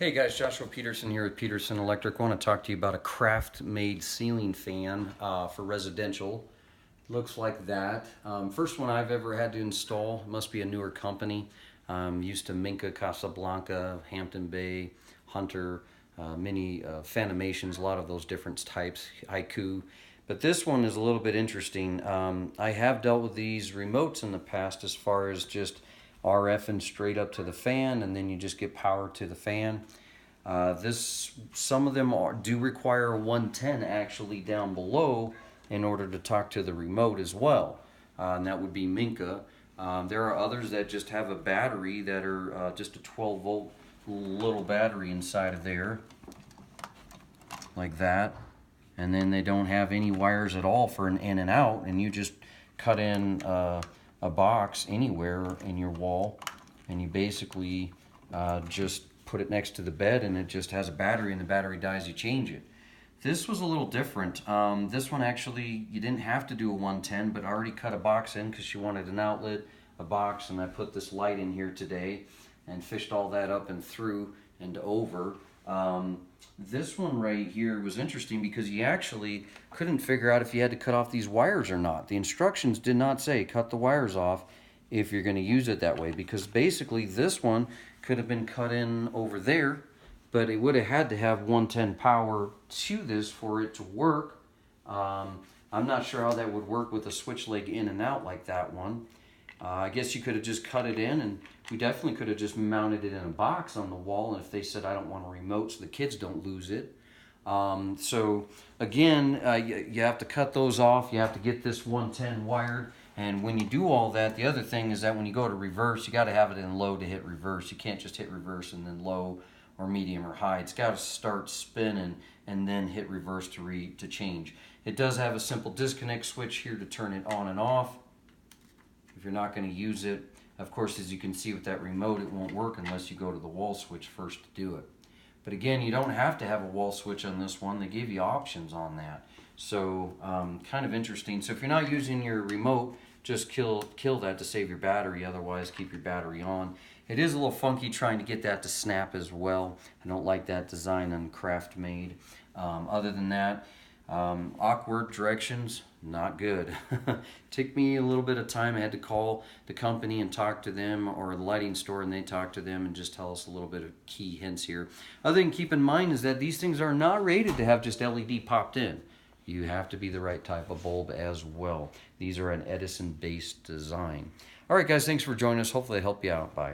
Hey guys, Joshua Peterson here with Peterson Electric. I want to talk to you about a craft-made ceiling fan for residential. Looks like that. First one I've ever had to install. Must be a newer company. Used to Minka, Casablanca, Hampton Bay, Hunter, many Fanimations, a lot of those different types, Haiku. But this one is a little bit interesting. I have dealt with these remotes in the past as far as just RF and straight up to the fan, and then you just get power to the fan. Some of them do require a 110 actually down below in order to talk to the remote as well, and that would be Minka. There are others that just have a battery that are just a 12 volt little battery inside of there, like that, and then they don't have any wires at all for an in and out, and you just cut in a box anywhere in your wall, and you basically just put it next to the bed, and it just has a battery, and the battery dies, you change it. This was a little different. This one actually, you didn't have to do a 110, but I already cut a box in because she wanted an outlet, a box, and I put this light in here today and fished all that up and through and over. This one right here was interesting because you actually couldn't figure out if you had to cut off these wires or not. The instructions did not say cut the wires off if you're going to use it that way, because basically this one could have been cut in over there, but it would have had to have 110 power to this for it to work. I'm not sure how that would work with a switch leg in and out like that one. I guess you could have just cut it in, and we definitely could have just mounted it in a box on the wall, and if they said I don't want a remote so the kids don't lose it. So again, you have to cut those off. You have to get this 110 wired, and when you do all that, the other thing is that when you go to reverse, you got to have it in low to hit reverse. You can't just hit reverse and then low or medium or high. It's got to start spinning and then hit reverse to change. It does have a simple disconnect switch here to turn it on and off if you're not going to use it. Of course, as you can see with that remote, it won't work unless you go to the wall switch first to do it. But again, you don't have to have a wall switch on this one. They give you options on that. So kind of interesting. So if you're not using your remote, just kill that to save your battery. Otherwise, keep your battery on. It is a little funky trying to get that to snap as well. I don't like that design on Craft Made. Other than that, awkward directions, not good. Took me a little bit of time. I had to call the company and talk to them, or the lighting store, and they talk to them and just tell us a little bit of key hints here. Other thing to keep in mind is that these things are not rated to have just LED popped in. You have to be the right type of bulb as well. These are an Edison based design. All right guys, thanks for joining us. Hopefully I help you out. Bye.